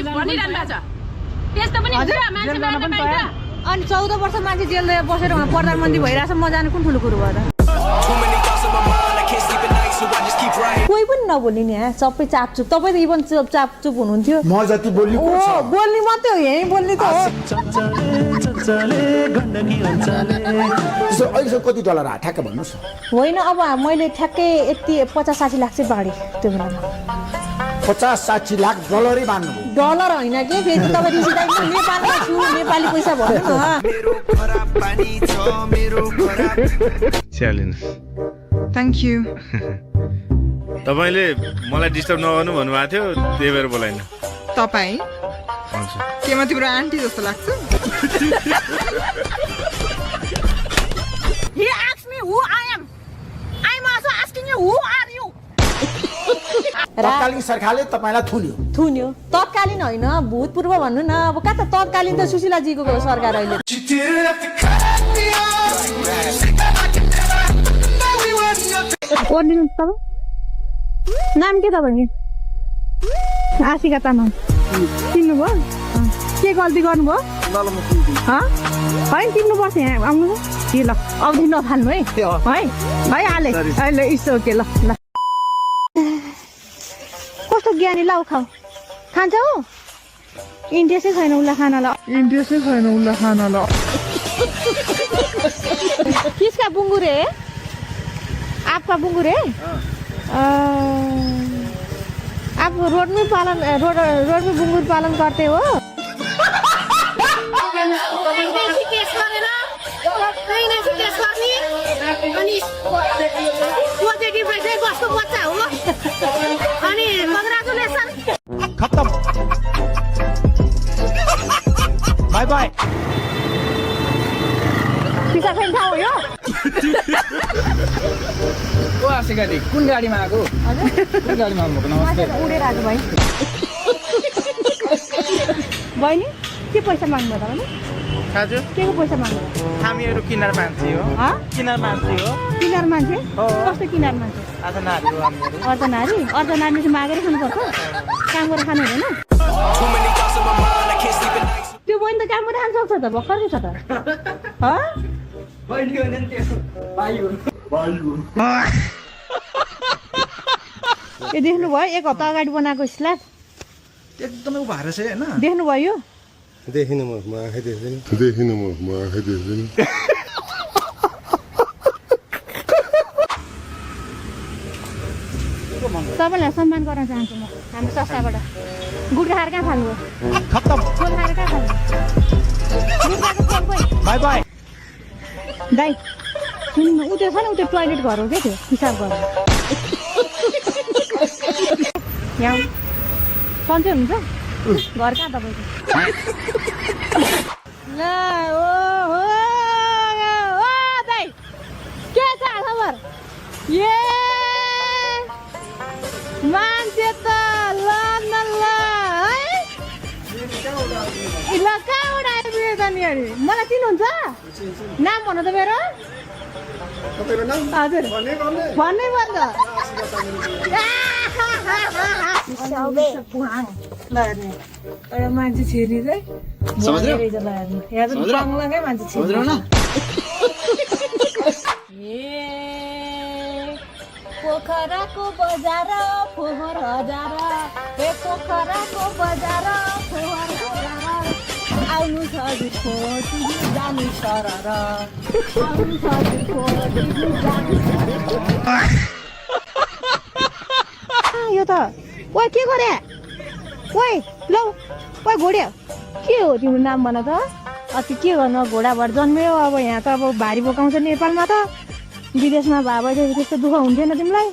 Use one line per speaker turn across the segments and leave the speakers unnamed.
भनिरहनु भएको छ त्यस्तो पनि हुन्छ मान्छे मार्न पाइन्छ
अनि 14 वर्ष मान्छे जेलमा बसेर प्रधानमन्त्री भइरहेछ म जानु कुन ठुलो कुरो भयो कोही पनि नबोल्ने नि सबै चापचुप तपाईँ त इभन चापचुप हुनुहुन्थ्यो
म जति बोल्ने
बोल्ने मात्रै हो यहीँ बोल्ने त हो
अहिले कति डलर ठ्याक्क भन्नुहोस्
होइन अब मैले ठ्याक्कै यति 50-60 लाख चाहिँ बाँडेँ त्यो बेलामा
50-60 लाख डलरै बाँड्नु
डलर होइन कि फेरि तपाईँ रिसिँदाखेरि नेपालमा छु नेपाली पैसा भन्नु
च्यालेन्ज
थ्याङ्क यू
तपाईँले मलाई डिस्टर्ब नगर्नु भन्नुभएको थियो त्यही भएर बोलाइन
तपाईँ
हुन्छ
केमा तिम्रो आन्टी जस्तो लाग्छ
He asked me who I am. I'm also asking you who are you?
तत्कालीन सरकारले तपाईँलाई
थुन्यो तत्कालीन होइन भूतपूर्व भन्नु न अब कहाँ त तत्कालीन त सुशीलाजीको सरकार अहिले ओर्डिनु तपाईँ नाम के तपाईँको आशिका तामाङ चिन्नुभयो के गल्ती गर्नुभयो होइन चिन्नुपर्छ यहाँ आउनु ल आउँदै नफाल्नु है हाले अहिले इट्स ओके ल कस्तो ज्ञानी ल खाऊ खान्छ हो इन्ट्रेस्टै छैन उसलाई खाना ल किसका बुङ्गुरे आपका बुङ्गुरे आप रोड में बुङ्गुर पालन करते हो
खत्तम बाई बाई
पिसा खाने ठाउँ हो यो
ओ आशिका दी कुन गाडीमा आएको कुन गाडीमा आउनुभएको नमस्ते
उडेर आएको भाइ बहिनी के पैसा माग्नु तपाईँले
खाजु
के को पैसा माग्नु
हामीहरू किनार मान्छे हो किनार मान्छे हो
किनार मान्छे कस्तो किनार मान्छे
अर्धनारी हो हामीहरू
अर्धनारी चाहिँ मागेर खानुपर्छ काम गरेर खानु हुँदैन त्यो बहिनी त काम गरेर खान सक्छ त भर्खरै छ त यो देख्नुभयो 1 हप्ता अगाडि बनाएको स्ल्याब
एकदमै उभाएर छ हैन
देख्नुभयो यो
देखिन म आँखै देख्दैन
तपाईँलाई सम्मान गर्न चाहन्छु म हाम्रो संस्थाबाट गुड्का खाएर कहाँ खानु
खत्तम
खोल खाएर कहाँ खानु गुड्काको खोल कोही
बाई बाई
दाइ सुन्नु उ त्यो छ नि उ त्यो टोइलेट घर हो क्या त्यो पिसाब घर यहाँ सन्चै हुनुहुन्छ घर कहाँ तपाईँको ल ओ दाइ के छ खबर ए मान्छे त ल न ल है ल कहाँबाट आइपुगेछ नि अरे मलाई चिन्नुहुन्छ नाम भन्नु त मेरो हजुर भन्नै पर्छ एउटा मान्छे छेरी चाहिँ बङ्गलाकै मान्छे छेरी पोखराको बजार फोहोर हजार पोखराको बजार फोहोर हजार आउनु छ दुखो तिमी जानु सरर आउनु छ दुखो तिमी जानु यो त ओइ के गरे ओइ लौ ओइ घोडे के हो तिम्रो नाम भन त अति के गर्नु घोडाबाट जन्म्यो अब यहाँ त अब भारी बोकाउँछ नेपालमा त विदेशमा भए भए त्यस्तो दुःख हुन्थेन तिमीलाई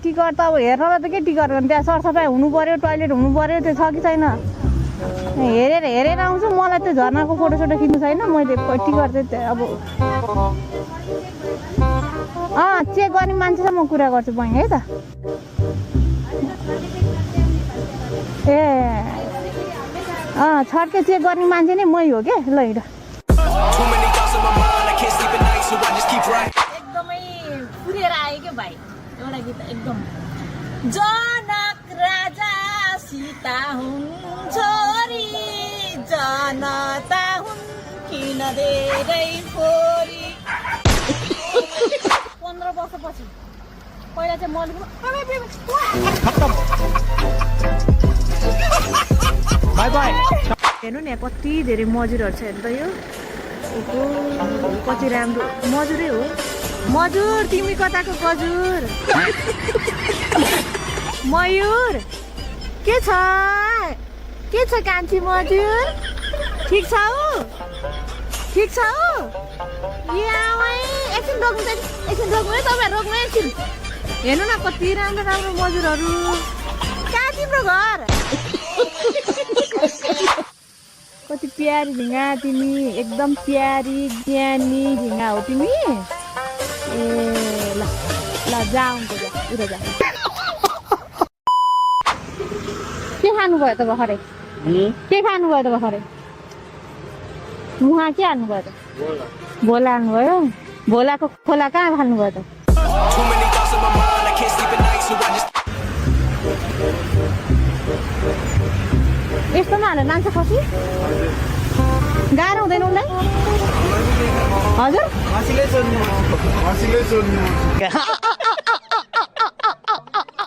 टिकट त अब हेर्नलाई त के टिकट गर्नु त्यहाँ सरसफाइ हुनु पर्यो टोइलेट हुनु पर्यो त्यो छ कि छैन हेरेर आउँछु मलाई त्यो झर्नाको फोटोसोटो खिच्नु छैन मैले टिकट चाहिँ अब चेक गर्ने मान्छेसँग म कुरा गर्छु बहिनी है त ए छड्के चेक गर्ने मान्छे नै मै हो क्या ल हिँड एकदमै पुरेर आयो क्या भाइ एउटा गीत एकदम जनक राजा सीता हुन् छोरी जनता हुन् किन धेरै छोरी 15 वर्षपछि पहिला चाहिँ मलिक
खत्तम बाई बाई
हेर्नु नि कति धेरै मजुरहरू छ हेर्नु त यो ओहो कति राम्रो मजुरै हो मजुर तिमी कताको गजुर मयूर के छ कान्छी मजुर ठिक छ एकछिन रोक्नु है तपाईँ रोक्नु एकछिन हेर्नु न कति राम्रो राम्रो मजुरहरू कहाँ तिम्रो घर कति प्यारी झिँगा तिमी एकदम प्यारी ज्ञानी झिँगा हो तिमी ए ल जाऊ उता जा के खानुभयो त भर्खरै के खानुभयो त भर्खरै मुहा के हाल्नुभयो त भोला हाल्नुभयो भोलाको खोला कहाँ हाल्नुभयो त यस्तोमा हालेर लान्छ खसी गाह्रो हुँदैन उसलाई हजुर